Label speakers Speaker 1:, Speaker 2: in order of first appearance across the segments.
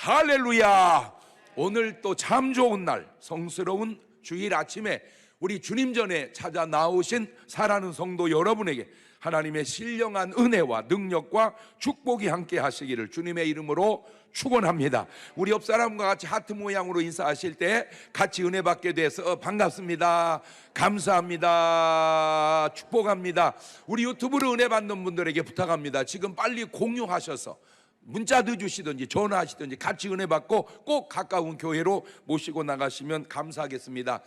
Speaker 1: 할렐루야. 오늘 또 참 좋은 날, 성스러운 주일 아침에 우리 주님 전에 찾아 나오신 사랑하는 성도 여러분에게 하나님의 신령한 은혜와 능력과 축복이 함께 하시기를 주님의 이름으로 축원합니다. 우리 옆 사람과 같이 하트 모양으로 인사하실 때 같이 은혜 받게 돼서 반갑습니다, 감사합니다, 축복합니다. 우리 유튜브로 은혜 받는 분들에게 부탁합니다. 지금 빨리 공유하셔서 문자도 주시든지 전화하시든지 같이 은혜 받고 꼭 가까운 교회로 모시고 나가시면 감사하겠습니다.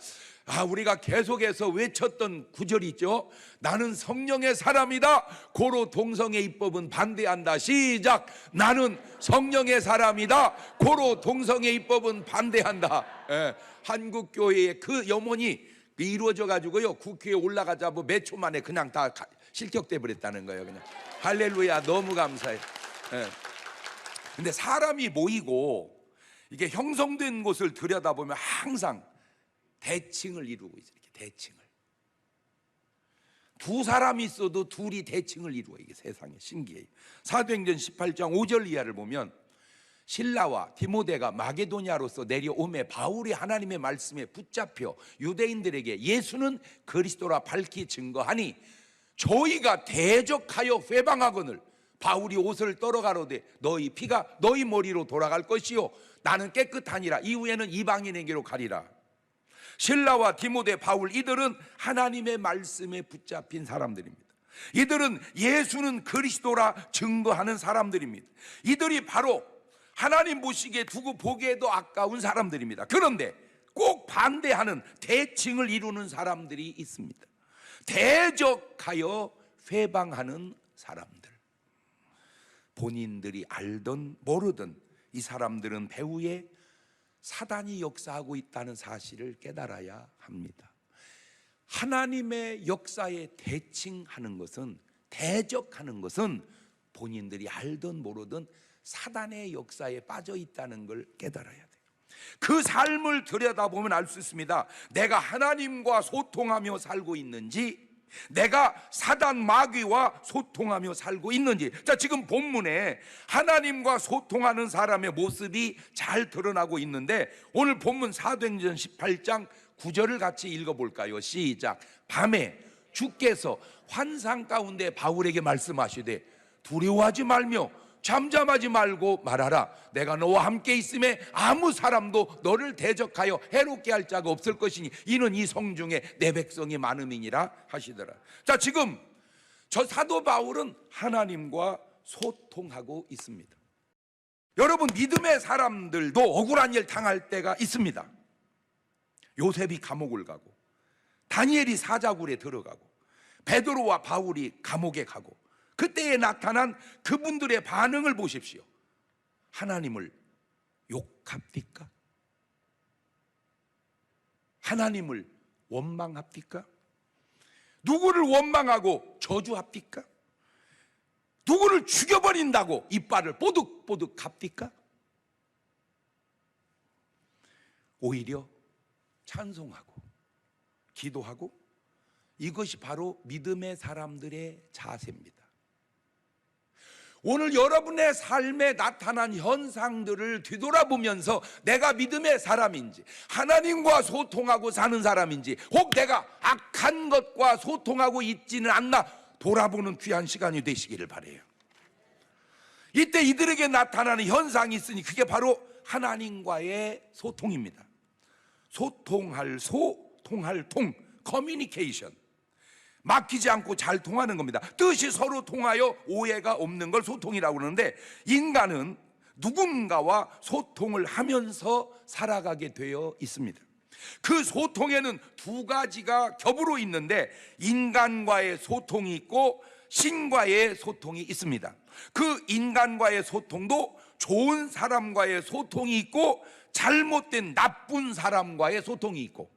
Speaker 1: 우리가 계속해서 외쳤던 구절이 있죠. 나는 성령의 사람이다, 고로 동성애 입법은 반대한다. 시작. 나는 성령의 사람이다, 고로 동성애 입법은 반대한다. 한국교회의 그 염원이 이루어져 가지고요, 국회에 올라가자 몇 초 만에 그냥 다 실격돼 버렸다는 거예요. 그냥 할렐루야, 너무 감사해요. 근데 사람이 모이고 이게 형성된 곳을 들여다보면 항상 대칭을 이루고 있어요. 이렇게 대칭을. 두 사람이 있어도 둘이 대칭을 이루어요. 이게 세상에 신기해요. 사도행전 18장 5절 이하를 보면 실라와 디모데가 마게도냐로서 내려오매 바울이 하나님의 말씀에 붙잡혀 유대인들에게 예수는 그리스도라 밝히 증거하니 저희가 대적하여 회방하거늘 바울이 옷을 떨어가로되 너희 피가 너희 머리로 돌아갈 것이요 나는 깨끗하니라. 이후에는 이방인에게로 가리라. 실라와 디모데, 바울, 이들은 하나님의 말씀에 붙잡힌 사람들입니다. 이들은 예수는 그리스도라 증거하는 사람들입니다. 이들이 바로 하나님 보시기에 두고 보기에도 아까운 사람들입니다. 그런데 꼭 반대하는 대칭을 이루는 사람들이 있습니다. 대적하여 회방하는 사람들. 본인들이 알든 모르든 이 사람들은 배후에 사단이 역사하고 있다는 사실을 깨달아야 합니다. 하나님의 역사에 대칭하는 것은, 대적하는 것은 본인들이 알든 모르든 사단의 역사에 빠져 있다는 걸 깨달아야 돼요. 그 삶을 들여다보면 알 수 있습니다. 내가 하나님과 소통하며 살고 있는지, 내가 사단 마귀와 소통하며 살고 있는지. 자, 지금 본문에 하나님과 소통하는 사람의 모습이 잘 드러나고 있는데 오늘 본문 사도행전 18장 9절을 같이 읽어볼까요? 시작. 밤에 주께서 환상 가운데 바울에게 말씀하시되 두려워하지 말며 잠잠하지 말고 말하라. 내가 너와 함께 있음에 아무 사람도 너를 대적하여 해롭게 할 자가 없을 것이니 이는 이 성중에 내 백성이 많음이니라 하시더라. 자, 지금 저 사도 바울은 하나님과 소통하고 있습니다. 여러분, 믿음의 사람들도 억울한 일 당할 때가 있습니다. 요셉이 감옥을 가고 다니엘이 사자굴에 들어가고 베드로와 바울이 감옥에 가고 그때에 나타난 그분들의 반응을 보십시오. 하나님을 욕합니까? 하나님을 원망합니까? 누구를 원망하고 저주합니까? 누구를 죽여버린다고 이빨을 뽀득뽀득 합니까? 오히려 찬송하고 기도하고, 이것이 바로 믿음의 사람들의 자세입니다. 오늘 여러분의 삶에 나타난 현상들을 뒤돌아보면서 내가 믿음의 사람인지, 하나님과 소통하고 사는 사람인지, 혹 내가 악한 것과 소통하고 있지는 않나 돌아보는 귀한 시간이 되시기를 바라요. 이때 이들에게 나타나는 현상이 있으니 그게 바로 하나님과의 소통입니다. 소통할 소, 통할 통, 커뮤니케이션. 막히지 않고 잘 통하는 겁니다. 뜻이 서로 통하여 오해가 없는 걸 소통이라고 그러는데, 인간은 누군가와 소통을 하면서 살아가게 되어 있습니다. 그 소통에는 두 가지가 겹으로 있는데 인간과의 소통이 있고 신과의 소통이 있습니다. 그 인간과의 소통도 좋은 사람과의 소통이 있고 잘못된 나쁜 사람과의 소통이 있고,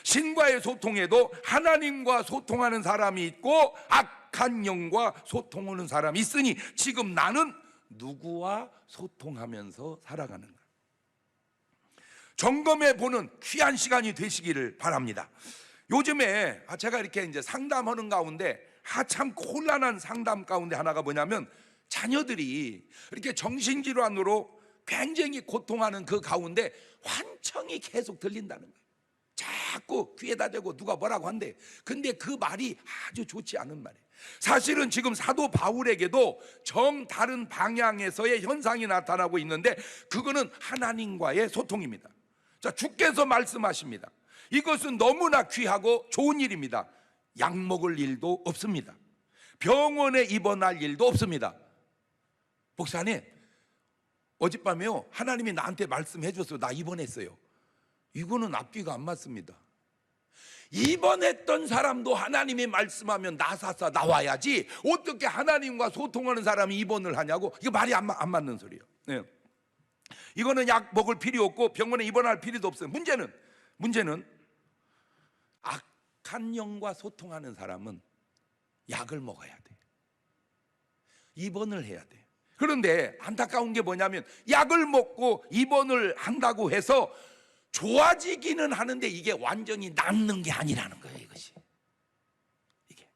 Speaker 1: 신과의 소통에도 하나님과 소통하는 사람이 있고 악한 영과 소통하는 사람이 있으니 지금 나는 누구와 소통하면서 살아가는가 점검해 보는 귀한 시간이 되시기를 바랍니다. 요즘에 제가 이렇게 이제 상담하는 가운데 참 곤란한 상담 가운데 하나가 뭐냐면, 자녀들이 이렇게 정신질환으로 굉장히 고통하는 그 가운데 환청이 계속 들린다는 거예요. 자꾸 귀에다 대고 누가 뭐라고 한대. 근데 그 말이 아주 좋지 않은 말이에요. 사실은 지금 사도 바울에게도 정 다른 방향에서의 현상이 나타나고 있는데, 그거는 하나님과의 소통입니다. 자, 주께서 말씀하십니다. 이것은 너무나 귀하고 좋은 일입니다. 약 먹을 일도 없습니다. 병원에 입원할 일도 없습니다. 목사님, 어젯밤에요 하나님이 나한테 말씀해 줬어요. 나 입원했어요. 이거는 앞뒤가 안 맞습니다. 입원했던 사람도 하나님이 말씀하면 나사사 나와야지, 어떻게 하나님과 소통하는 사람이 입원을 하냐고. 이거 말이 안 맞는 소리예요. 네. 이거는 약 먹을 필요 없고 병원에 입원할 필요도 없어요. 문제는 악한 영과 소통하는 사람은 약을 먹어야 돼. 입원을 해야 돼. 그런데 안타까운 게 뭐냐면, 약을 먹고 입원을 한다고 해서 좋아지기는 하는데 이게 완전히 낫는 게 아니라는 거예요. 이것이 이게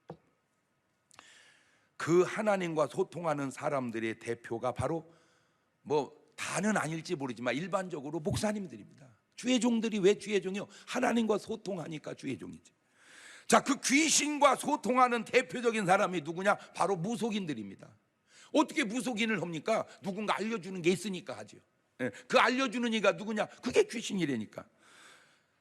Speaker 1: 그 하나님과 소통하는 사람들의 대표가 바로 다는 아닐지 모르지만 일반적으로 목사님들입니다. 주의 종들이 왜 주의 종이요? 하나님과 소통하니까 주의 종이지. 자, 그 귀신과 소통하는 대표적인 사람이 누구냐? 바로 무속인들입니다. 어떻게 무속인을 합니까? 누군가 알려주는 게 있으니까 하죠. 그 알려주는 이가 누구냐? 그게 귀신이라니까.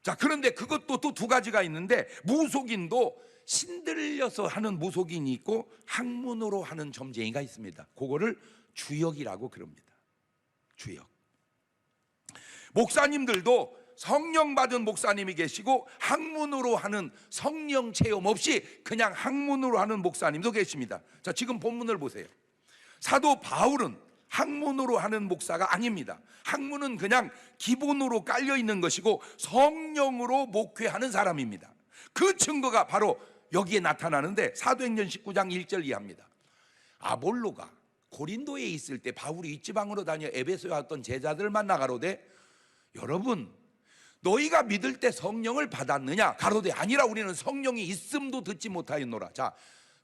Speaker 1: 자, 그런데 그것도 또 두 가지가 있는데, 무속인도 신들려서 하는 무속인이 있고 학문으로 하는 점쟁이가 있습니다. 그거를 주역이라고 그럽니다. 주역. 목사님들도 성령 받은 목사님이 계시고 학문으로 하는 성령 체험 없이 그냥 학문으로 하는 목사님도 계십니다. 자, 지금 본문을 보세요. 사도 바울은 학문으로 하는 목사가 아닙니다. 학문은 그냥 기본으로 깔려 있는 것이고 성령으로 목회하는 사람입니다. 그 증거가 바로 여기에 나타나는데, 사도행전 19장 1절 이하입니다. 아볼로가 고린도에 있을 때 바울이 이지방으로 다녀 에베소에 왔던 제자들을 만나 가로되, 여러분 너희가 믿을 때 성령을 받았느냐? 가로되 아니라 우리는 성령이 있음도 듣지 못하였노라. 자,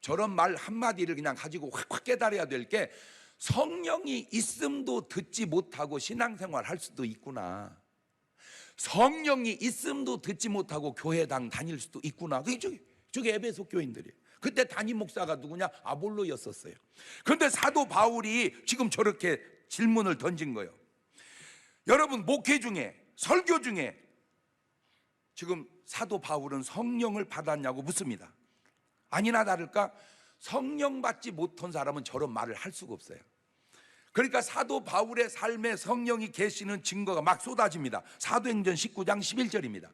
Speaker 1: 저런 말 한마디를 그냥 가지고 확 깨달아야 될 게, 성령이 있음도 듣지 못하고 신앙생활 할 수도 있구나. 성령이 있음도 듣지 못하고 교회당 다닐 수도 있구나. 저게 에베소 교인들이에요. 그때 담임 목사가 누구냐? 아볼로였었어요. 그런데 사도 바울이 지금 저렇게 질문을 던진 거예요. 여러분, 목회 중에, 설교 중에 지금 사도 바울은 성령을 받았냐고 묻습니다. 아니나 다를까 성령 받지 못한 사람은 저런 말을 할 수가 없어요. 그러니까 사도 바울의 삶에 성령이 계시는 증거가 막 쏟아집니다. 사도행전 19장 11절입니다.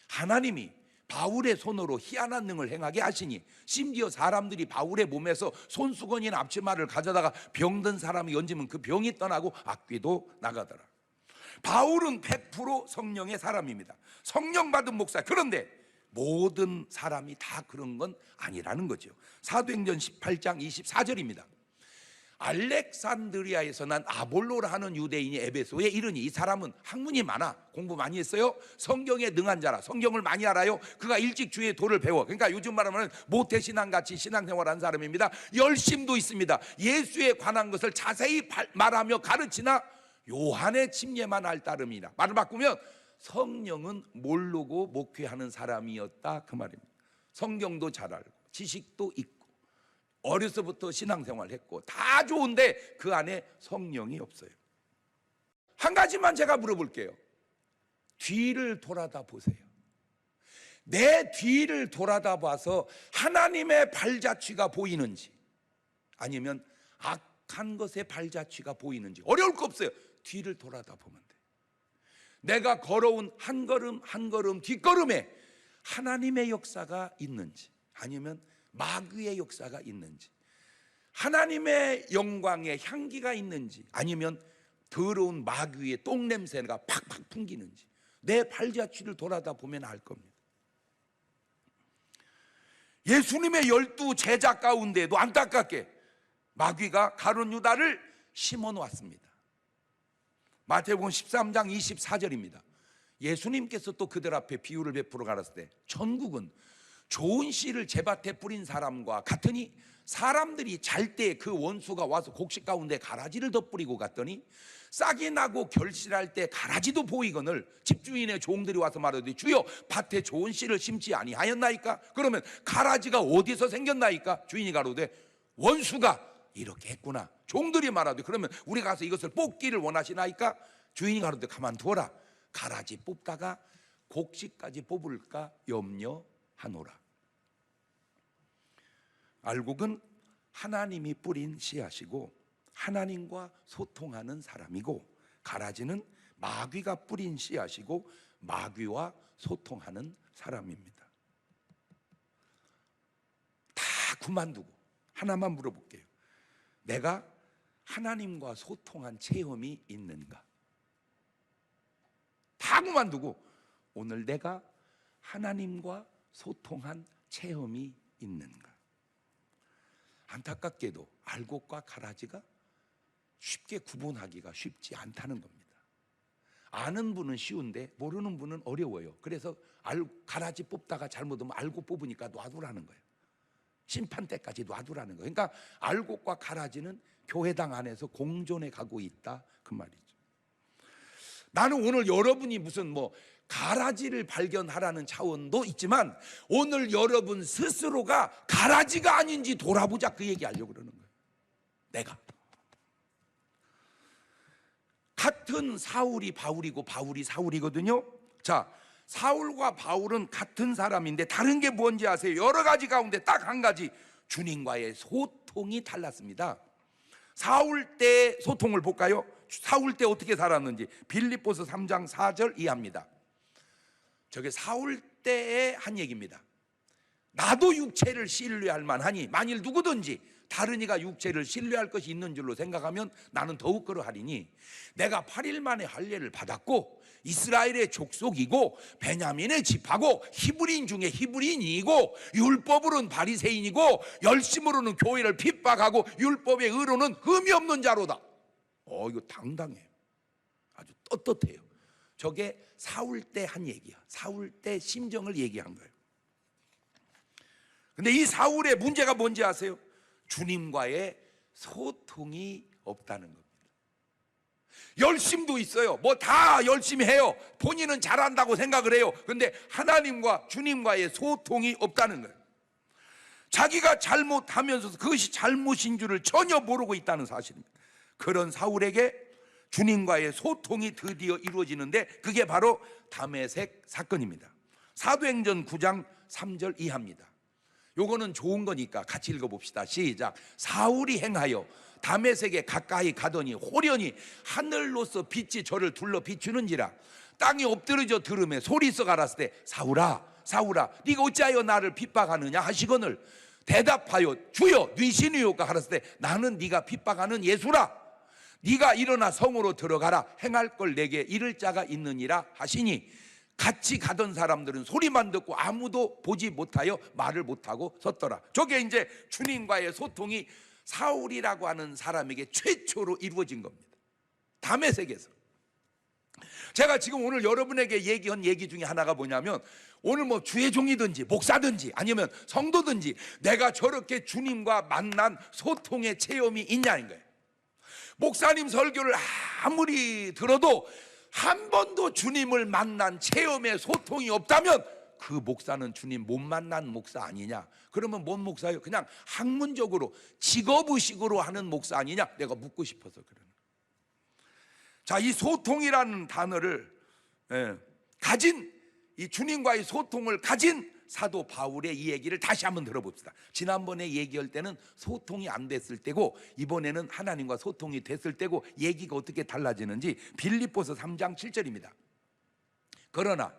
Speaker 1: 하나님이 바울의 손으로 희한한 능을 행하게 하시니, 심지어 사람들이 바울의 몸에서 손수건이나 앞치마를 가져다가 병든 사람이 얹으면 그 병이 떠나고 악귀도 나가더라. 바울은 100% 성령의 사람입니다. 성령 받은 목사. 그런데 모든 사람이 다 그런 건 아니라는 거죠. 사도행전 18장 24절입니다. 알렉산드리아에서 난 아볼로라 하는 유대인이 에베소에 이르니, 이 사람은 학문이 많아, 공부 많이 했어요, 성경에 능한 자라, 성경을 많이 알아요. 그가 일찍 주의 도를 배워. 그러니까 요즘 말하면 모태신앙같이 신앙생활한 사람입니다. 열심도 있습니다. 예수에 관한 것을 자세히 말하며 가르치나 요한의 침례만 알 따름이라. 말을 바꾸면 성령은 모르고 목회하는 사람이었다, 그 말입니다. 성경도 잘 알고 지식도 있고 어려서부터 신앙생활을 했고 다 좋은데 그 안에 성령이 없어요. 한 가지만 제가 물어볼게요. 뒤를 돌아다 보세요. 내 뒤를 돌아다 봐서 하나님의 발자취가 보이는지, 아니면 악한 것의 발자취가 보이는지. 어려울 거 없어요. 뒤를 돌아다 보면 돼. 내가 걸어온 한 걸음 한 걸음 뒷걸음에 하나님의 역사가 있는지, 아니면 마귀의 역사가 있는지, 하나님의 영광의 향기가 있는지, 아니면 더러운 마귀의 똥냄새가 팍팍 풍기는지, 내 발자취를 돌아다 보면 알 겁니다. 예수님의 12 제자 가운데도 안타깝게 마귀가 가룟 유다를 심어 놓았습니다. 마태복음 13장 24절입니다. 예수님께서 또 그들 앞에 비유를 베풀어 가라사대, 천국은 좋은 씨를 제밭에 뿌린 사람과 같으니 사람들이 잘 때 그 원수가 와서 곡식 가운데 가라지를 더 뿌리고 갔더니 싹이 나고 결실할 때 가라지도 보이거늘 집주인의 종들이 와서 말하되 주여 밭에 좋은 씨를 심지 아니하였나이까? 그러면 가라지가 어디서 생겼나이까? 주인이 가로되 원수가 이렇게 했구나. 종들이 말하되 그러면 우리 가서 이것을 뽑기를 원하시나이까? 주인이 가로되 가만두어라. 가라지 뽑다가 곡식까지 뽑을까 염려하노라. 알곡은 하나님이 뿌린 씨앗이고 하나님과 소통하는 사람이고, 가라지는 마귀가 뿌린 씨앗이고 마귀와 소통하는 사람입니다. 다 그만두고 하나만 물어볼게요. 내가 하나님과 소통한 체험이 있는가? 다 그만두고 오늘 내가 하나님과 소통한 체험이 있는가? 안타깝게도 알곡과 가라지가 쉽게 구분하기가 쉽지 않다는 겁니다. 아는 분은 쉬운데 모르는 분은 어려워요. 그래서 가라지 뽑다가 잘못하면 알곡 뽑으니까 놔두라는 거예요. 심판 때까지 놔두라는 거예요. 그러니까 알곡과 가라지는 교회당 안에서 공존해 가고 있다 그 말이죠. 나는 오늘 여러분이 무슨 가라지를 발견하라는 차원도 있지만 오늘 여러분 스스로가 가라지가 아닌지 돌아보자 그 얘기하려고 그러는 거예요. 내가 같은 사울이 바울이고 바울이 사울이거든요. 자, 사울과 바울은 같은 사람인데 다른 게 뭔지 아세요? 여러 가지 가운데 딱 한 가지, 주님과의 소통이 달랐습니다. 사울 때 소통을 볼까요? 사울 때 어떻게 살았는지 빌립보서 3장 4절 이하입니다. 저게 사울 때의 한 얘기입니다. 나도 육체를 신뢰할 만하니 만일 누구든지 다른 이가 육체를 신뢰할 것이 있는 줄로 생각하면 나는 더욱 그러하리니 내가 8일 만에 할례를 받았고 이스라엘의 족속이고 베냐민의 집하고 히브리인 중에 히브리인이고 율법으로는 바리새인이고 열심으로는 교회를 핍박하고 율법의 의로는 흠이 없는 자로다. 이거 당당해요. 아주 떳떳해요. 저게 사울 때 한 얘기야. 사울 때 심정을 얘기한 거예요. 근데 이 사울의 문제가 뭔지 아세요? 주님과의 소통이 없다는 겁니다. 열심도 있어요. 다 열심히 해요. 본인은 잘한다고 생각을 해요. 근데 하나님과 주님과의 소통이 없다는 거예요. 자기가 잘못하면서 그것이 잘못인 줄을 전혀 모르고 있다는 사실입니다. 그런 사울에게 주님과의 소통이 드디어 이루어지는데 그게 바로 다메섹 사건입니다. 사도행전 9장 3절 이하입니다. 요거는 좋은 거니까 같이 읽어봅시다. 시작. 사울이 행하여 다메섹에 가까이 가더니 호련히 하늘로서 빛이 저를 둘러 비추는지라. 땅이 엎드러져 들음에 소리서 가라스 때 사울아 사울아 네가 어찌하여 나를 핍박하느냐 하시거늘 대답하여 주여 뉘시니요까 하라스 때 나는 네가 핍박하는 예수라. 네가 일어나 성으로 들어가라. 행할 걸 내게 이를 자가 있느니라 하시니 같이 가던 사람들은 소리만 듣고 아무도 보지 못하여 말을 못하고 섰더라. 저게 이제 주님과의 소통이 사울이라고 하는 사람에게 최초로 이루어진 겁니다. 다메섹에서. 제가 지금 오늘 여러분에게 얘기한 얘기 중에 하나가 뭐냐면 오늘 주의 종이든지 목사든지 아니면 성도든지 내가 저렇게 주님과 만난 소통의 체험이 있냐는 거예요. 목사님 설교를 아무리 들어도 한 번도 주님을 만난 체험의 소통이 없다면 그 목사는 주님 못 만난 목사 아니냐? 그러면 뭔 목사예요? 그냥 학문적으로 직업의식으로 하는 목사 아니냐? 내가 묻고 싶어서 그러는 거예요. 자, 이 소통이라는 단어를 가진 이 주님과의 소통을 가진 사도 바울의 이 얘기를 다시 한번 들어봅시다. 지난번에 얘기할 때는 소통이 안 됐을 때고 이번에는 하나님과 소통이 됐을 때고 얘기가 어떻게 달라지는지 빌립보서 3장 7절입니다. 그러나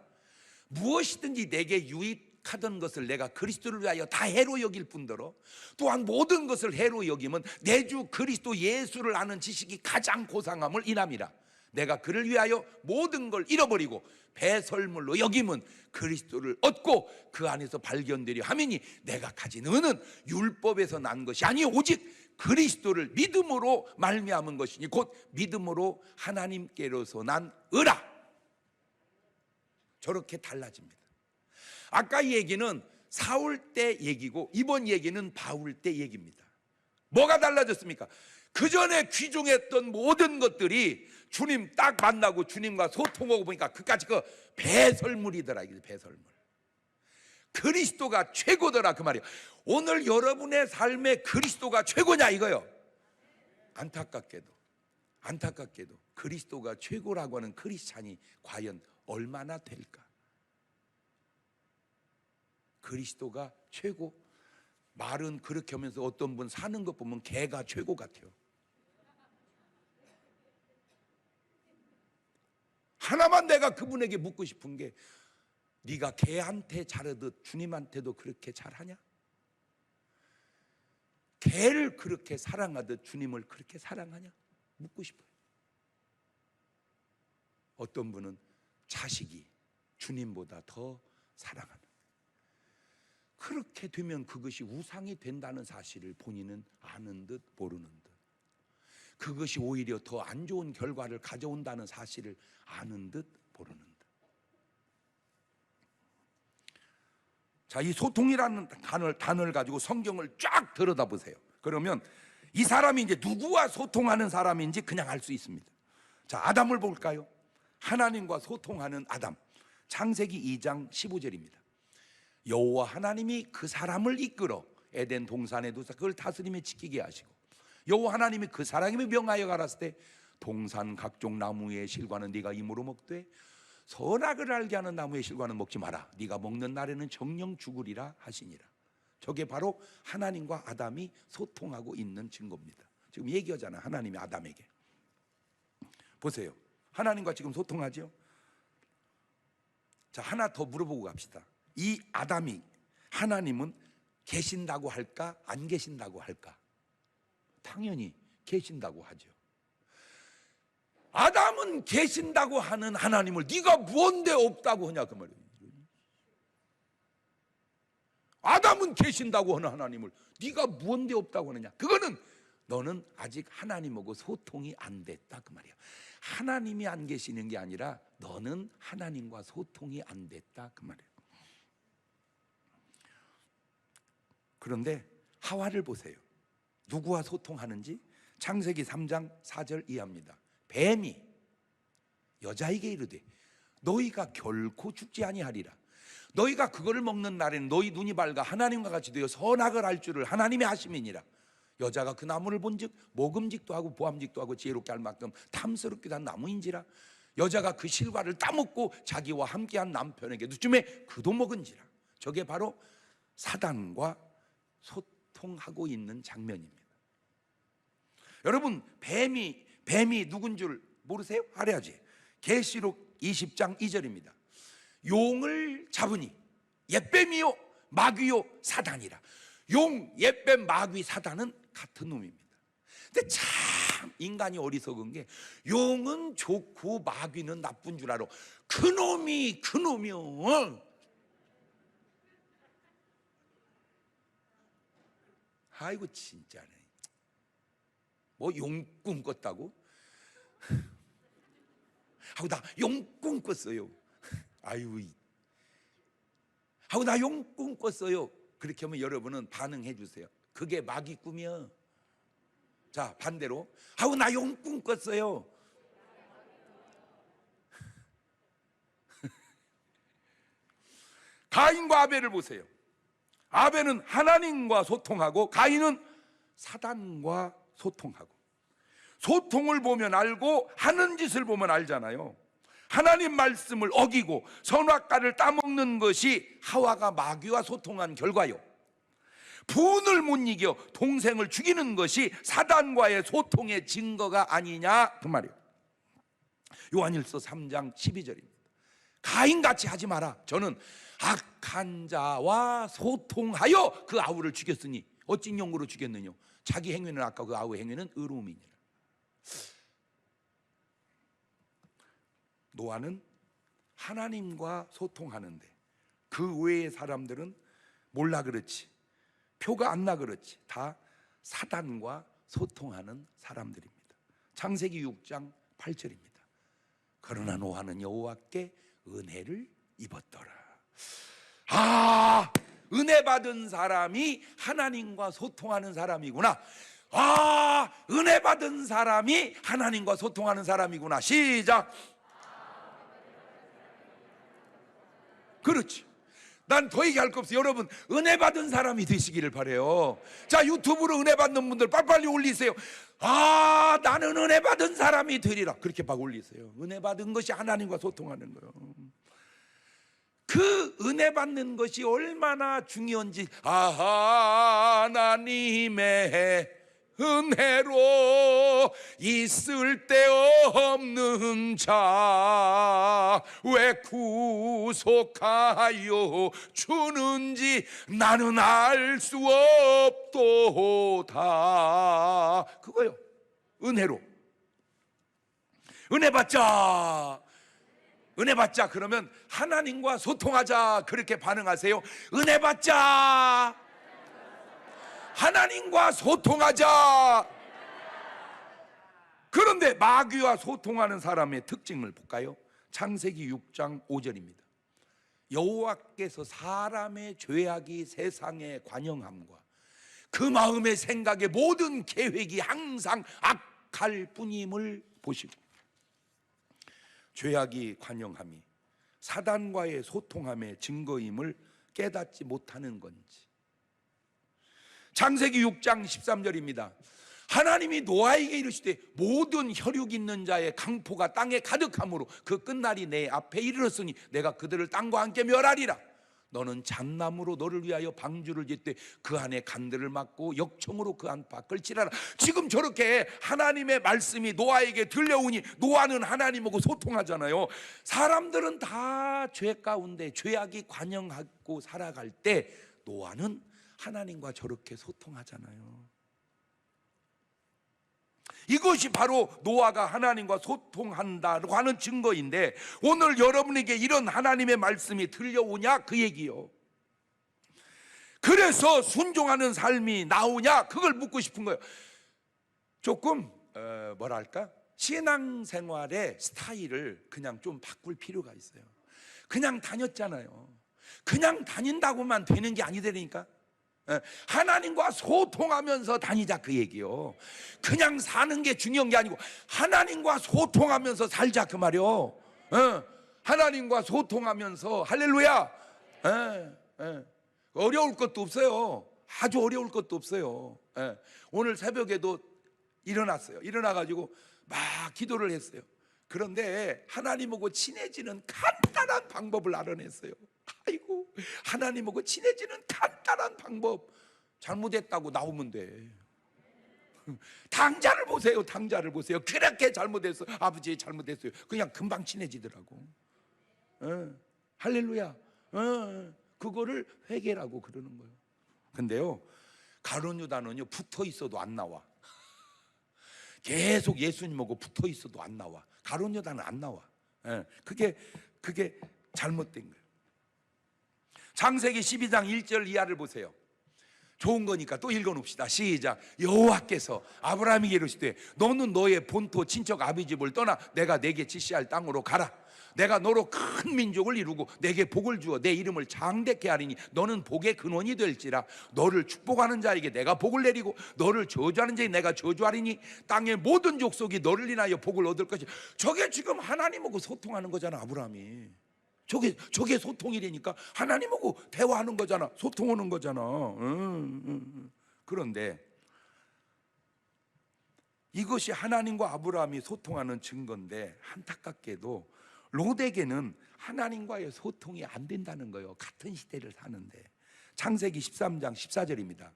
Speaker 1: 무엇이든지 내게 유익하던 것을 내가 그리스도를 위하여 다 해로 여길 뿐더러 또한 모든 것을 해로 여김은 내 주 그리스도 예수를 아는 지식이 가장 고상함을 인함이라. 내가 그를 위하여 모든 걸 잃어버리고 배설물로 여김은 그리스도를 얻고 그 안에서 발견되려 함이니 내가 가진 은은 율법에서 난 것이 아니 오직 그리스도를 믿음으로 말미암은 것이니 곧 믿음으로 하나님께로서 난 의라. 저렇게 달라집니다. 아까 이 얘기는 사울 때 얘기고 이번 얘기는 바울 때 얘기입니다. 뭐가 달라졌습니까? 그 전에 귀중했던 모든 것들이 주님 딱 만나고 주님과 소통하고 보니까 그까지 그 배설물이더라. 이게 배설물. 그리스도가 최고더라 그 말이에요. 오늘 여러분의 삶에 그리스도가 최고냐 이거요. 안타깝게도 그리스도가 최고라고 하는 크리스찬이 과연 얼마나 될까? 그리스도가 최고? 말은 그렇게 하면서 어떤 분 사는 것 보면 개가 최고 같아요. 하나만 내가 그분에게 묻고 싶은 게, 네가 개한테 잘하듯 주님한테도 그렇게 잘하냐? 개를 그렇게 사랑하듯 주님을 그렇게 사랑하냐? 묻고 싶어요. 어떤 분은 자식이 주님보다 더 사랑하는, 그렇게 되면 그것이 우상이 된다는 사실을 본인은 아는 듯 모르는 듯, 그것이 오히려 더 안 좋은 결과를 가져온다는 사실을 아는 듯 모르는 듯. 자, 이 소통이라는 단어를 가지고 성경을 쫙 들여다보세요. 그러면 이 사람이 이제 누구와 소통하는 사람인지 그냥 알 수 있습니다. 자, 아담을 볼까요? 하나님과 소통하는 아담. 창세기 2장 15절입니다. 여호와 하나님이 그 사람을 이끌어 에덴 동산에 두사 그걸 다스리며 지키게 하시고, 여호와 하나님이 그 사람에게 명하여 가라사대 때 동산 각종 나무의 실과는 네가 임으로 먹되 선악을 알게 하는 나무의 실과는 먹지 마라. 네가 먹는 날에는 정령 죽으리라 하시니라. 저게 바로 하나님과 아담이 소통하고 있는 증거입니다. 지금 얘기하잖아, 하나님이 아담에게. 보세요, 하나님과 지금 소통하죠. 자, 하나 더 물어보고 갑시다. 이 아담이 하나님은 계신다고 할까 안 계신다고 할까? 당연히 계신다고 하죠. 아담은 계신다고 하는 하나님을 네가 무언데 없다고 하냐 그 말이에요. 아담은 계신다고 하는 하나님을 네가 무언데 없다고 하느냐? 그거는 너는 아직 하나님하고 소통이 안 됐다 그 말이야. 하나님이 안 계시는 게 아니라 너는 하나님과 소통이 안 됐다 그 말이에요. 그런데 하와를 보세요. 누구와 소통하는지 창세기 3장 4절 이하입니다. 뱀이 여자에게 이르되 너희가 결코 죽지 아니하리라. 너희가 그거를 먹는 날에는 너희 눈이 밝아 하나님과 같이 되어 선악을 알 줄을 하나님이 아심이니라. 여자가 그 나무를 본즉 먹음직도 하고 보암직도 하고 지혜롭게 할 만큼 탐스럽기도 한 나무인지라. 여자가 그 실과를 따먹고 자기와 함께한 남편에게 누쯤에 그도 먹은지라. 저게 바로 사단과 소통하고 있는 장면입니다. 여러분, 뱀이 누군 줄 모르세요? 알아야지. 계시록 20장 2절입니다. 용을 잡으니 옛뱀이요 마귀요 사단이라. 용, 옛뱀, 마귀, 사단은 같은 놈입니다. 근데 참 인간이 어리석은 게 용은 좋고 마귀는 나쁜 줄 알아. 그놈이요. 아이고 진짜네. 뭐 용 꿈꿨다고? 하고 나 용 꿈꿨어요. 아유, 하고 나 용 꿈꿨어요. 그렇게 하면 여러분은 반응해 주세요. 그게 마귀 꿈이야. 자, 반대로 하고 나 용 꿈꿨어요. 가인과 아벨을 보세요. 아벨은 하나님과 소통하고 가인은 사단과 소통하고. 소통을 보면 알고 하는 짓을 보면 알잖아요. 하나님 말씀을 어기고 선악과를 따먹는 것이 하와가 마귀와 소통한 결과요. 분을 못 이겨 동생을 죽이는 것이 사단과의 소통의 증거가 아니냐 그 말이에요. 요한일서 3장 12절입니다. 가인같이 하지 마라. 저는 악한 자와 소통하여 그 아우를 죽였으니 어찐 용으로 죽였느냐? 자기 행위는 악하고 그 아우의 행위는 의로움이니라. 노아는 하나님과 소통하는데 그 외의 사람들은 몰라 그렇지, 표가 안 나 그렇지, 다 사단과 소통하는 사람들입니다. 창세기 6장 8절입니다. 그러나 노아는 여호와께 은혜를 입었더라. 은혜 받은 사람이 하나님과 소통하는 사람이구나. 아, 은혜 받은 사람이 하나님과 소통하는 사람이구나. 시작. 그렇지. 난 더 얘기할 거 없어요. 여러분, 은혜 받은 사람이 되시기를 바라요. 자, 유튜브로 은혜 받는 분들 빨리빨리 올리세요. 아, 나는 은혜 받은 사람이 되리라. 그렇게 막 올리세요. 은혜 받은 것이 하나님과 소통하는 거예요. 그 은혜 받는 것이 얼마나 중요한지, 하나님의 은혜로 있을 데 없는 자 왜 구속하여 주는지 나는 알 수 없도다. 그거요. 은혜로. 은혜 받자. 은혜 받자. 그러면 하나님과 소통하자. 그렇게 반응하세요. 은혜 받자. 하나님과 소통하자. 그런데 마귀와 소통하는 사람의 특징을 볼까요? 창세기 6장 5절입니다. 여호와께서 사람의 죄악이 세상에 관영함과 그 마음의 생각의 모든 계획이 항상 악할 뿐임을 보시고, 죄악이 관영함이 사단과의 소통함의 증거임을 깨닫지 못하는 건지. 창세기 6장 13절입니다. 하나님이 노아에게 이르시되 모든 혈육 있는 자의 강포가 땅에 가득함으로 그 끝날이 내 앞에 이르렀으니 내가 그들을 땅과 함께 멸하리라. 너는 잣나무로 너를 위하여 방주를 짓되 그 안에 간들을 막고 역청으로 그 안팎을 칠하라. 지금 저렇게 하나님의 말씀이 노아에게 들려오니 노아는 하나님하고 소통하잖아요. 사람들은 다 죄 가운데 죄악이 관영하고 살아갈 때 노아는 하나님과 저렇게 소통하잖아요. 이것이 바로 노아가 하나님과 소통한다고 하는 증거인데, 오늘 여러분에게 이런 하나님의 말씀이 들려오냐 그 얘기요. 그래서 순종하는 삶이 나오냐 그걸 묻고 싶은 거예요. 조금 뭐랄까, 신앙생활의 스타일을 그냥 좀 바꿀 필요가 있어요. 그냥 다녔잖아요. 그냥 다닌다고만 되는 게 아니되니까 하나님과 소통하면서 다니자 그 얘기요. 그냥 사는 게 중요한 게 아니고 하나님과 소통하면서 살자 그 말이요. 하나님과 소통하면서. 할렐루야. 어려울 것도 없어요. 아주 어려울 것도 없어요. 오늘 새벽에도 일어났어요. 일어나가지고 막 기도를 했어요. 그런데 하나님하고 친해지는 간단한 방법을 알아냈어요. 아이고, 하나님하고 친해지는 간단한 방법. 잘못했다고 나오면 돼. 당자를 보세요. 당자를 보세요. 그렇게 잘못했어. 아버지 잘못했어요. 그냥 금방 친해지더라고. 할렐루야. 그거를 회개라고 그러는 거예요. 근데요, 가룟 유다는요 붙어 있어도 안 나와. 계속 예수님하고 붙어 있어도 안 나와. 가룟 유다는 안 나와. 그게 잘못된 거예요. 창세기 12장 1절 이하를 보세요. 좋은 거니까 또 읽어놓읍시다. 시작. 여호와께서 아브라함에게 이르시되 너는 너의 본토 친척 아비 집을 떠나 내가 내게 지시할 땅으로 가라. 내가 너로 큰 민족을 이루고 내게 복을 주어 내 이름을 장대케 하리니 너는 복의 근원이 될지라. 너를 축복하는 자에게 내가 복을 내리고 너를 저주하는 자에게 내가 저주하리니 땅의 모든 족속이 너를 인하여 복을 얻을 것이다. 저게 지금 하나님하고 소통하는 거잖아. 아브라함이 저게 소통이라니까. 하나님하고 대화하는 거잖아. 소통하는 거잖아. 그런데 이것이 하나님과 아브라함이 소통하는 증거인데, 안타깝게도 롯에게는 하나님과의 소통이 안 된다는 거예요. 같은 시대를 사는데. 창세기 13장 14절입니다.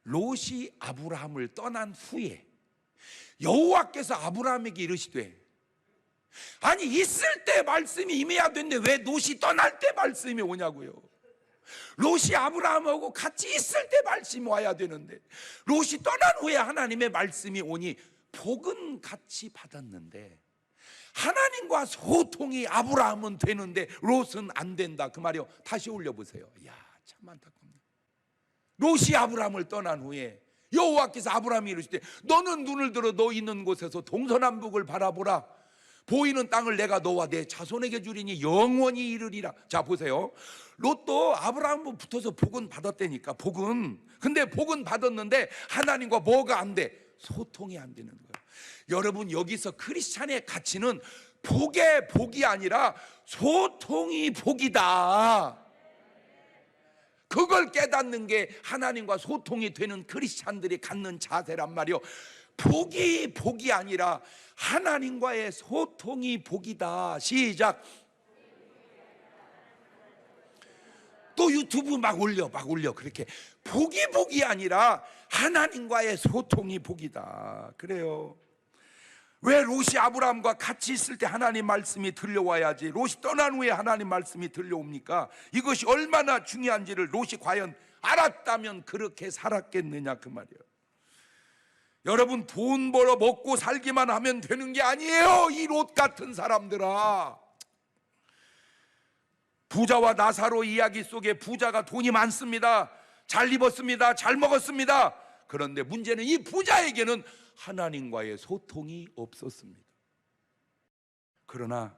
Speaker 1: 롯이 아브라함을 떠난 후에 여호와께서 아브라함에게 이르시되, 아니 있을 때 말씀이 임해야 되는데 왜 롯이 떠날 때 말씀이 오냐고요. 롯이 아브라함하고 같이 있을 때 말씀이 와야 되는데 롯이 떠난 후에 하나님의 말씀이 오니 복은 같이 받았는데 하나님과 소통이 아브라함은 되는데 롯은 안 된다 그 말이요. 다시 올려보세요. 이야, 참 안타깝네. 롯이 아브라함을 떠난 후에 여호와께서 아브라함이 이르시되 너는 눈을 들어 너 있는 곳에서 동서남북을 바라보라. 보이는 땅을 내가 너와 내 자손에게 주리니 영원히 이르리라. 자 보세요. 롯도 아브라함과 붙어서 복은 받았다니까. 복은. 근데 복은 받았는데 하나님과 뭐가 안 돼? 소통이 안 되는 거예요. 여러분, 여기서 크리스찬의 가치는 복의 복이 아니라 소통이 복이다. 그걸 깨닫는 게 하나님과 소통이 되는 크리스찬들이 갖는 자세란 말이요. 복이 복이 아니라 하나님과의 소통이 복이다. 시작. 또 유튜브 막 올려 그렇게. 복이 복이 아니라 하나님과의 소통이 복이다. 그래요. 왜 롯이 아브라함과 같이 있을 때 하나님 말씀이 들려와야지 롯이 떠난 후에 하나님 말씀이 들려옵니까? 이것이 얼마나 중요한지를 롯이 과연 알았다면 그렇게 살았겠느냐 그 말이에요. 여러분, 돈 벌어 먹고 살기만 하면 되는 게 아니에요. 이 롯 같은 사람들아. 부자와 나사로 이야기 속에 부자가 돈이 많습니다. 잘 입었습니다. 잘 먹었습니다. 그런데 문제는 이 부자에게는 하나님과의 소통이 없었습니다. 그러나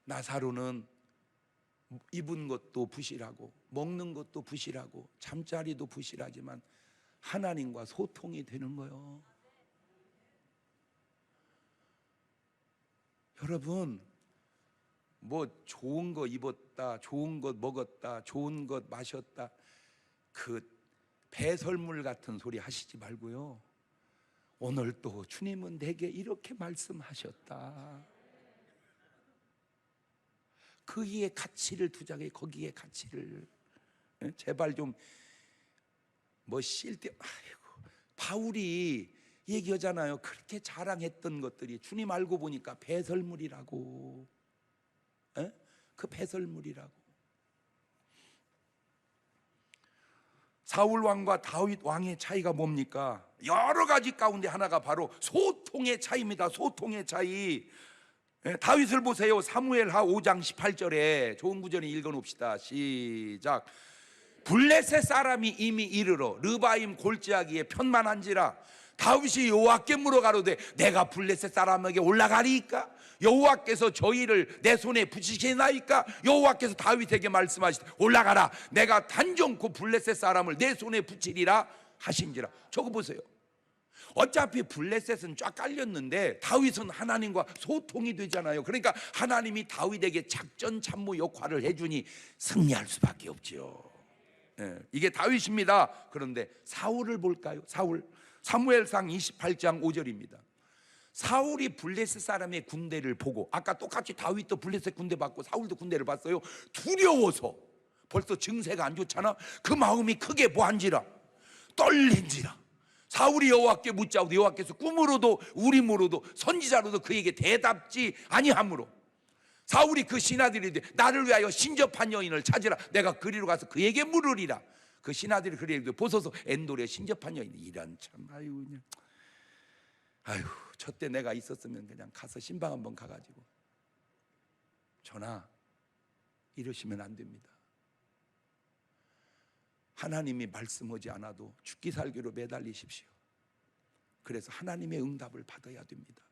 Speaker 1: 나사로는 입은 것도 부실하고 먹는 것도 부실하고 잠자리도 부실하지만 하나님과 소통이 되는 거예요. 여러분, 뭐 좋은 거 입었다, 좋은 것 먹었다, 좋은 것 마셨다, 그 배설물 같은 소리 하시지 말고요. 오늘 또 주님은 내게 이렇게 말씀하셨다. 거기에 가치를 두자게. 거기에 가치를. 제발 좀 뭐 쉴 때, 아이고, 바울이 얘기하잖아요. 그렇게 자랑했던 것들이 주님 알고 보니까 배설물이라고. 그 배설물이라고. 사울 왕과 다윗 왕의 차이가 뭡니까? 여러 가지 가운데 하나가 바로 소통의 차이입니다. 소통의 차이. 다윗을 보세요. 사무엘하 5장 18절에 좋은 구절을 읽어놓읍시다. 시작. 블레셋 사람이 이미 이르러 르바임 골짜기에 편만한지라 다윗이 여호와께 물어가로되 내가 블레셋 사람에게 올라가리이까? 여호와께서 저희를 내 손에 붙이시나이까? 여호와께서 다윗에게 말씀하시되 올라가라. 내가 단정코 블레셋 사람을 내 손에 붙이리라 하신지라. 저거 보세요. 어차피 블레셋은 쫙 깔렸는데 다윗은 하나님과 소통이 되잖아요. 그러니까 하나님이 다윗에게 작전 참모 역할을 해주니 승리할 수밖에 없지요. 이게 다윗입니다. 그런데 사울을 볼까요? 사울. 사무엘상 28장 5절입니다. 사울이 블레셋 사람의 군대를 보고, 아까 똑같이 다윗도 블레셋 군대 봤고 사울도 군대를 봤어요. 두려워서, 벌써 증세가 안 좋잖아. 그 마음이 크게 뭐한지라 떨린지라. 사울이 여호와께 묻자오되 여호와께서 꿈으로도 우림으로도 선지자로도 그에게 대답지 아니하므로 사울이 그 신하들이 나를 위하여 신접한 여인을 찾으라. 내가 그리로 가서 그에게 물으리라. 그 신하들이 그에게 보소서 엔돌의 신접한 여인. 이런 참, 아유 그냥, 아유 저때 내가 있었으면 그냥 가서 신방 한번 가가지고. 전하, 이러시면 안 됩니다. 하나님이 말씀하지 않아도 죽기 살기로 매달리십시오. 그래서 하나님의 응답을 받아야 됩니다.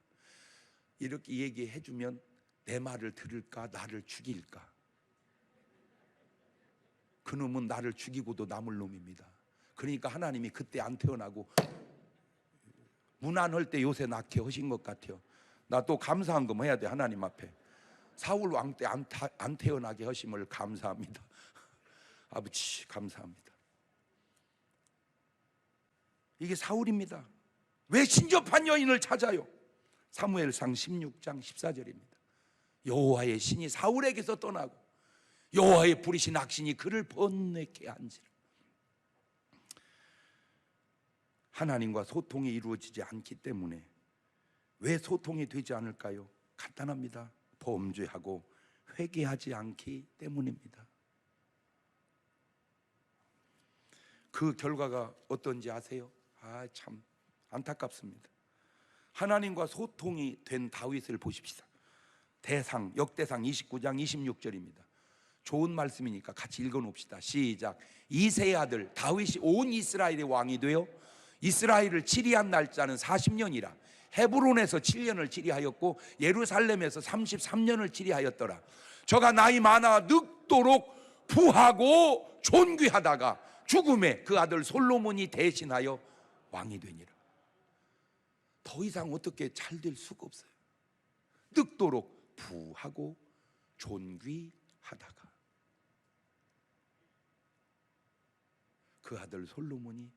Speaker 1: 이렇게 얘기해 주면 내 말을 들을까 나를 죽일까? 그놈은 나를 죽이고도 남을 놈입니다. 그러니까 하나님이 그때 안 태어나고 무난할 때 요새 낳게 하신 것 같아요. 나 또 감사한 거 해야 돼. 하나님 앞에 사울 왕 때 안 태어나게 하심을 감사합니다. 아버지 감사합니다. 이게 사울입니다. 왜 신접한 여인을 찾아요? 사무엘상 16장 14절입니다. 여호와의 신이 사울에게서 떠나고 여호와의 부리신 악신이 그를 번뇌케 한지라. 하나님과 소통이 이루어지지 않기 때문에. 왜 소통이 되지 않을까요? 간단합니다. 범죄하고 회개하지 않기 때문입니다. 그 결과가 어떤지 아세요? 참 안타깝습니다. 하나님과 소통이 된 다윗을 보십시다. 역대상 29장 26절입니다. 좋은 말씀이니까 같이 읽어놓읍시다. 시작. 이새의 아들 다윗이 온 이스라엘의 왕이 되어 이스라엘을 치리한 날짜는 40년이라 헤브론에서 7년을 치리하였고 예루살렘에서 33년을 치리하였더라. 저가 나이 많아 늙도록 부하고 존귀하다가 죽음에 그 아들 솔로몬이 대신하여 왕이 되니라. 더 이상 어떻게 잘 될 수가 없어요. 늙도록 부하고 존귀하다가 그 아들 솔로몬이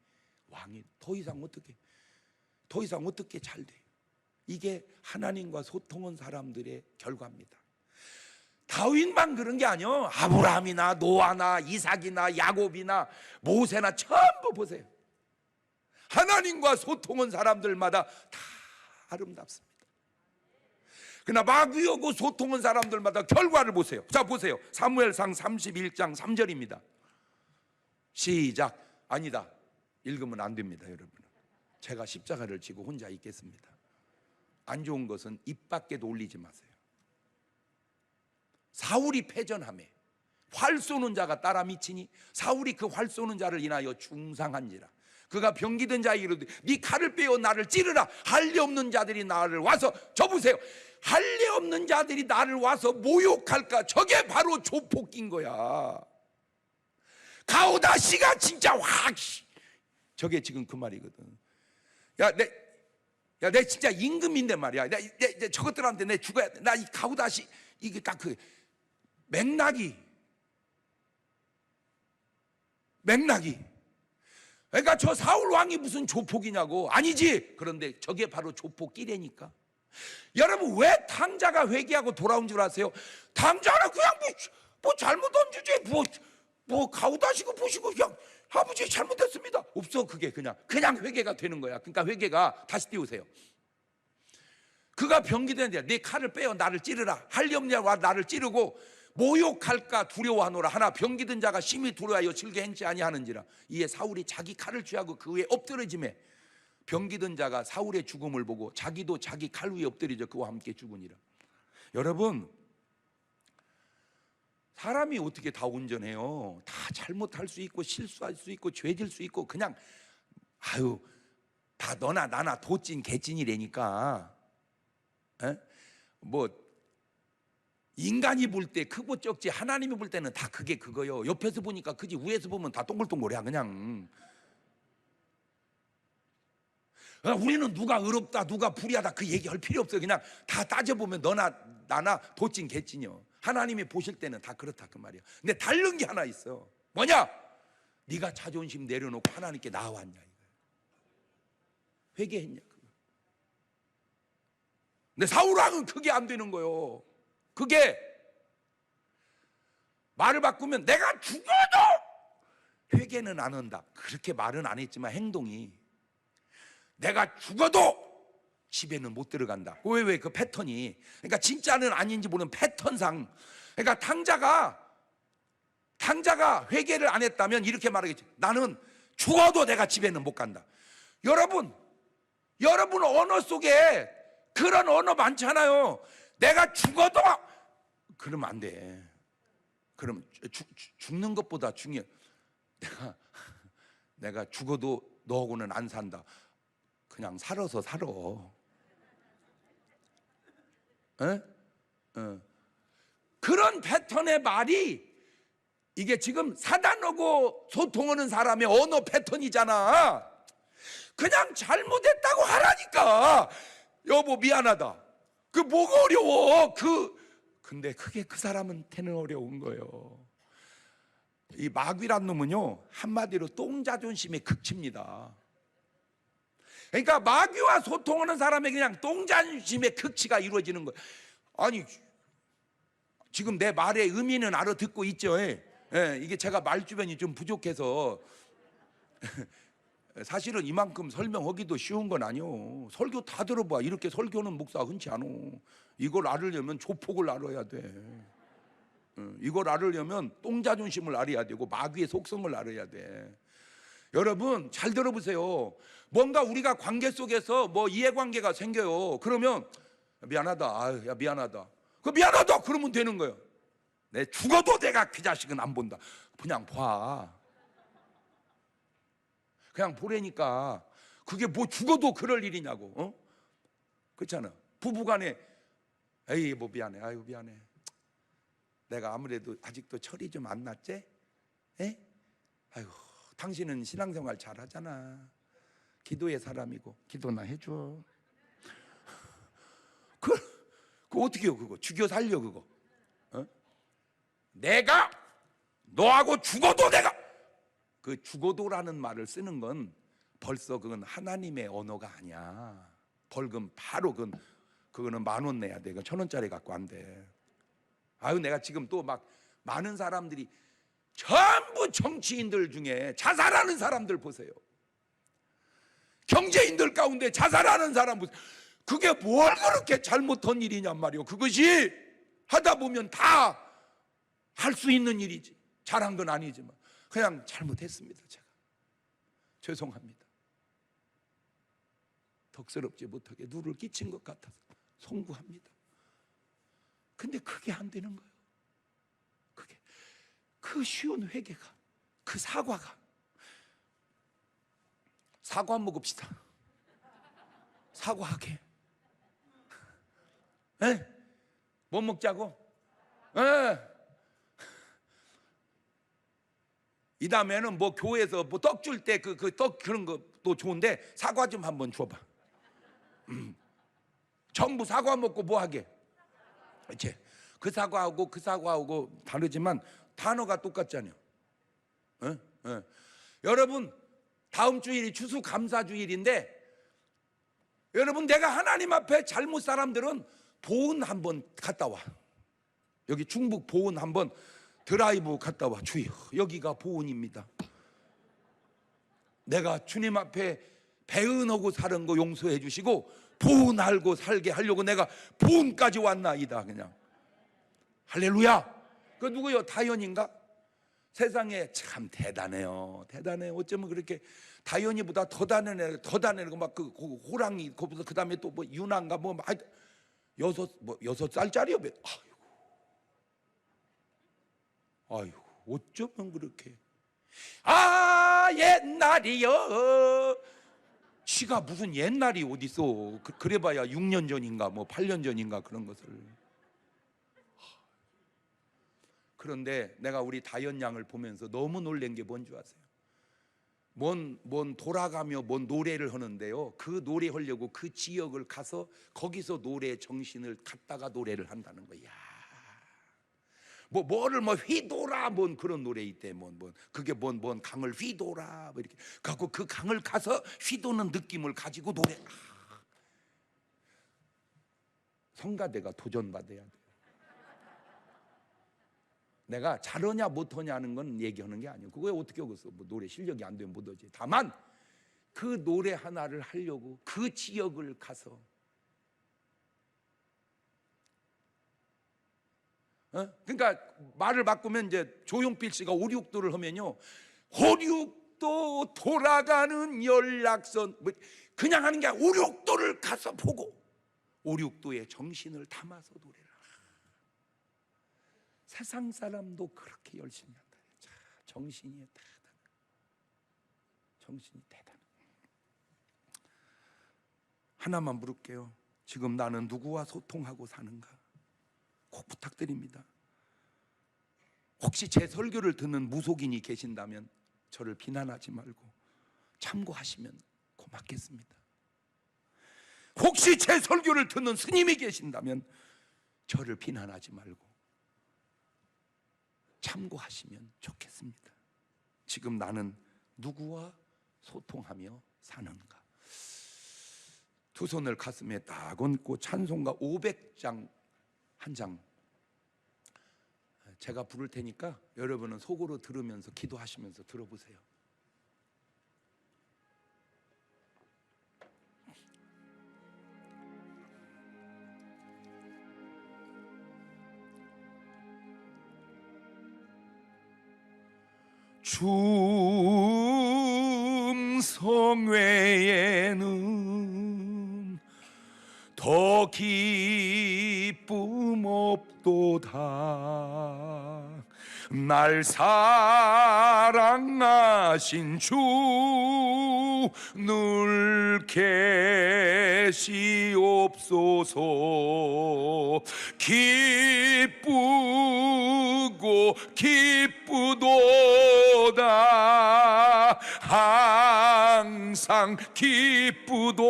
Speaker 1: 왕이 더 이상 어떻게 잘 돼요. 이게 하나님과 소통한 사람들의 결과입니다. 다윗만 그런 게 아니요. 아브라함이나 노아나 이삭이나 야곱이나 모세나 전부 보세요. 하나님과 소통한 사람들마다 다 아름답습니다. 그러나 마귀하고 소통한 사람들마다 결과를 보세요. 자, 보세요. 사무엘상 31장 3절입니다. 시작. 아니다, 읽으면 안 됩니다. 여러분, 제가 십자가를 지고 혼자 있겠습니다. 안 좋은 것은 입 밖에도 올리지 마세요. 사울이 패전하매 활 쏘는 자가 따라 미치니 사울이 그 활 쏘는 자를 인하여 중상한지라. 그가 병기든 자에게 이르되 네 칼을 빼어 나를 찌르라. 할례 없는 자들이 나를 와서, 저 보세요, 할례 없는 자들이 나를 와서 모욕할까. 저게 바로 조폭인 거야. 가오다시가 진짜 확, 저게 지금 그 말이거든. 내 진짜 임금인데 말이야. 내 저것들한테 내 죽어야 돼. 나 이 가오다시, 이게 딱 그 맥락이. 그러니까 저 사울 왕이 무슨 조폭이냐고. 아니지. 그런데 저게 바로 조폭끼래니까. 여러분, 왜 탕자가 회개하고 돌아온 줄 아세요? 탕자는 그냥 뭐 잘못한 주제 뭐 가오다시고 보시고 그냥 아버지 잘못했습니다. 없어. 그게 그냥 회개가 되는 거야. 그러니까 회개가, 다시 띄우세요. 그가 병기되는데 네 칼을 빼어 나를 찌르라. 할례 없냐 와 나를 찌르고 모욕할까 두려워하노라. 하나 병기든 자가 심히 두려워하여 즐겨 행치 아니하는지라. 이에 사울이 자기 칼을 취하고 그 위에 엎드러짐에 병기든 자가 사울의 죽음을 보고 자기도 자기 칼 위에 엎드리져 그와 함께 죽으니라. 여러분, 사람이 어떻게 다 온전해요? 다 잘못할 수 있고 실수할 수 있고 죄질 수 있고 그냥 다 너나 나나 도찐 개찐이라니까. 뭐 인간이 볼 때 크고 적지 하나님이 볼 때는 다 그게 그거요. 옆에서 보니까 그지, 위에서 보면 다 동글동글해 그냥. 우리는 누가 의롭다 누가 불의하다 그 얘기할 필요 없어요. 그냥 다 따져보면 너나 나나 도찐 개찐이요. 하나님이 보실 때는 다 그렇다 그 말이야. 근데 다른 게 하나 있어. 뭐냐? 네가 자존심 내려놓고 하나님께 나왔냐 이거야. 회개했냐 그거. 근데 사울 왕은 그게 안 되는 거요. 그게 말을 바꾸면 내가 죽어도 회개는 안 한다. 그렇게 말은 안 했지만 행동이, 내가 죽어도 집에는 못 들어간다. 왜 그 패턴이, 그러니까 진짜는 아닌지 모르는 패턴상. 그러니까 탕자가 회개를 안 했다면 이렇게 말하겠지. 나는 죽어도 내가 집에는 못 간다. 여러분 언어 속에 그런 언어 많잖아요. 내가 죽어도, 그러면 안 돼. 그럼 죽는 것보다 중요해. 내가 죽어도 너하고는 안 산다. 그냥 살아서 살아. 그런 패턴의 말이 이게 지금 사단하고 소통하는 사람의 언어 패턴이잖아. 그냥 잘못했다고 하라니까. 여보 미안하다. 그 뭐가 어려워? 근데 그게 그 사람한테는 어려운 거예요. 이 마귀란 놈은요, 한마디로 똥자존심의 극치입니다. 그러니까 마귀와 소통하는 사람의 그냥 똥자존심의 극치가 이루어지는 거예요. 아니, 지금 내 말의 의미는 알아듣고 있죠? 이게 제가 말 주변이 좀 부족해서 사실은 이만큼 설명하기도 쉬운 건 아니오. 설교 다 들어봐. 이렇게 설교는 목사가 흔치 않어. 이걸 알으려면 조폭을 알아야 돼. 이걸 알으려면 똥자존심을 알아야 되고 마귀의 속성을 알아야 돼. 여러분 잘 들어보세요. 뭔가 우리가 관계 속에서 뭐 이해관계가 생겨요. 그러면 미안하다. 야 미안하다. 그 미안하다 그러면 되는 거예요. 내 죽어도 내가 그 자식은 안 본다. 그냥 봐. 그냥 보라니까. 그게 뭐 죽어도 그럴 일이냐고. 그렇잖아. 부부간에 에이 뭐 미안해, 아유 미안해, 내가 아무래도 아직도 철이 좀 안 났지? 에? 아유 당신은 신앙생활 잘하잖아. 기도의 사람이고 기도나 해줘. 그거 어떻게 해요? 그거 죽여 살려 그거. 어? 내가 너하고 죽어도 내가, 그 죽어도라는 말을 쓰는 건 벌써 그건 하나님의 언어가 아니야. 벌금 바로 그거는 10,000원 내야 돼. 1,000원짜리 갖고 안 돼. 아유 내가 지금 또 막 많은 사람들이 전부 정치인들 중에 자살하는 사람들 보세요. 경제인들 가운데 자살하는 사람 보세요. 그게 뭘 그렇게 잘못한 일이냔 말이요. 그것이 하다 보면 다 할 수 있는 일이지. 잘한 건 아니지만 그냥 잘못했습니다. 제가 죄송합니다. 덕스럽지 못하게 누를 끼친 것 같아서 송구합니다. 근데 그게 안 되는 거예요. 그게 그 쉬운 회개가, 그 사과가. 사과 먹읍시다. 사과하게. 에? 뭐 먹자고? 에? 이 다음에는 뭐 교회에서 뭐 떡 줄 때 그 떡 그런 것도 좋은데 사과 좀 한번 줘봐. 전부 사과 먹고 뭐 하게? 이제 그 사과하고 다르지만 단어가 똑같잖아요. 에? 에. 여러분 다음 주일이 추수감사주일인데 여러분 내가 하나님 앞에 잘못 사람들은 보은 한번 갔다 와. 여기 충북 보은 한번 드라이브 갔다 와. 주여 여기가 보은입니다. 내가 주님 앞에 배은하고 사는 거 용서해 주시고 보은 알고 살게 하려고 내가 보은까지 왔나이다. 그냥 할렐루야. 그 누구요? 다현인가? 세상에 참 대단해요. 대단해요. 어쩌면 그렇게 다현이보다 더 다른애고 막 그 호랑이 그 다음에 또 뭐 유난가 뭐 6살짜리요. 아이고 어쩌면 그렇게. 아 옛날이요. 지가 무슨 옛날이 어딨어. 그래봐야 6년 전인가 뭐 8년 전인가 그런 것을. 그런데 내가 우리 다현 양을 보면서 너무 놀란 게 뭔 줄 아세요? 뭔 돌아가며 뭔 노래를 하는데요, 그 노래 하려고 그 지역을 가서 거기서 노래 정신을 갖다가 노래를 한다는 거야. 뭐를 휘돌아 뭔 그런 노래 있대. 그게 뭔 강을 휘돌아 뭐 이렇게 갖고 그 강을 가서 휘도는 느낌을 가지고 노래. 성가대가 도전받아야 돼. 내가 잘하냐 못하냐 하는 건 얘기하는 게 아니에요. 그거에 어떻게 하겠어. 뭐 노래 실력이 안 되면 못하지. 다만 그 노래 하나를 하려고 그 지역을 가서 그러니까 말을 바꾸면 이제 조용필 씨가 569를 하면요, 569 돌아가는 연락선 뭐 그냥 하는 게 아니라 569를 가서 보고 569의 정신을 담아서 노래를. 세상 사람도 그렇게 열심히 한다. 정신이 대단해. 정신이 대단해. 하나만 물을게요. 지금 나는 누구와 소통하고 사는가? 꼭 부탁드립니다. 혹시 제 설교를 듣는 무속인이 계신다면 저를 비난하지 말고 참고하시면 고맙겠습니다. 혹시 제 설교를 듣는 스님이 계신다면 저를 비난하지 말고 참고하시면 좋겠습니다. 지금 나는 누구와 소통하며 사는가? 두 손을 가슴에 딱 얹고 찬송가 500장 한 장 제가 부를 테니까 여러분은 속으로 들으면서 기도하시면서 들어보세요. 충성 외에는 더 기쁨 없도다. 날 사랑하신 주 늘 계시옵소서. 기쁘고 기쁘도다 항상 기쁘도다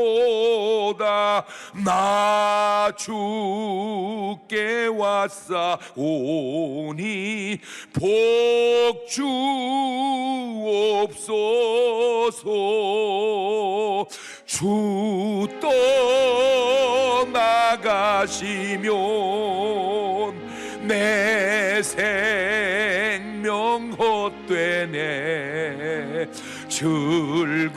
Speaker 1: 나 주께 왔사오니 복 주옵소서. 주 떠나가시면 내 생명 헛되네. 즐겁고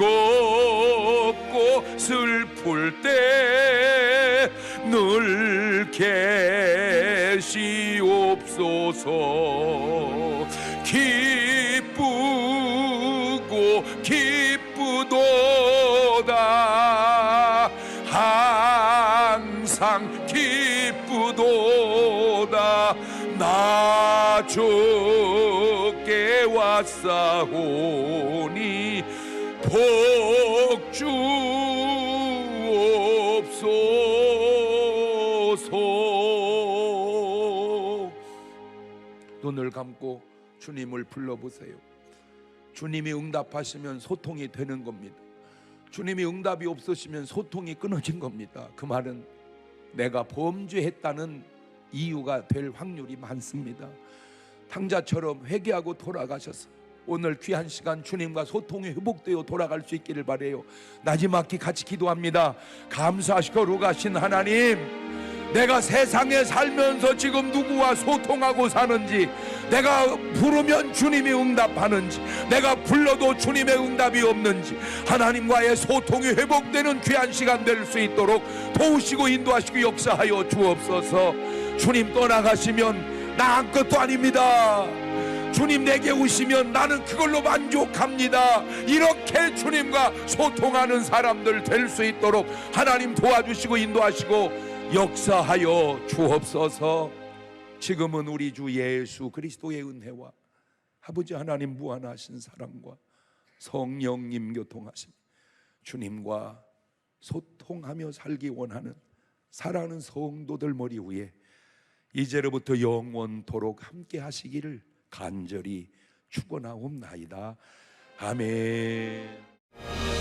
Speaker 1: 슬플 때 늘 계시옵소서. 기쁘고 기쁘도다 항상 기쁘도다 나 주께 왔사오니 복 주옵소서. 눈을 감고 주님을 불러보세요. 주님이 응답하시면 소통이 되는 겁니다. 주님이 응답이 없으시면 소통이 끊어진 겁니다. 그 말은 내가 범죄했다는 이유가 될 확률이 많습니다. 탕자처럼 회개하고 돌아가셔서 오늘 귀한 시간 주님과 소통이 회복되어 돌아갈 수 있기를 바라요. 나지막히 같이 기도합니다. 감사하시고 거룩하신 하나님, 내가 세상에 살면서 지금 누구와 소통하고 사는지, 내가 부르면 주님이 응답하는지, 내가 불러도 주님의 응답이 없는지, 하나님과의 소통이 회복되는 귀한 시간 될 수 있도록 도우시고 인도하시고 역사하여 주옵소서. 주님 떠나가시면 나 아무것도 아닙니다. 주님 내게 오시면 나는 그걸로 만족합니다. 이렇게 주님과 소통하는 사람들 될 수 있도록 하나님 도와주시고 인도하시고 역사하여 주옵소서. 지금은 우리 주 예수 그리스도의 은혜와 아버지 하나님 무한하신 사랑과 성령님 교통하심, 주님과 소통하며 살기 원하는 사랑하는 성도들 머리 위에 이제로부터 영원토록 함께 하시기를 간절히 축원하옵나이다. 아멘.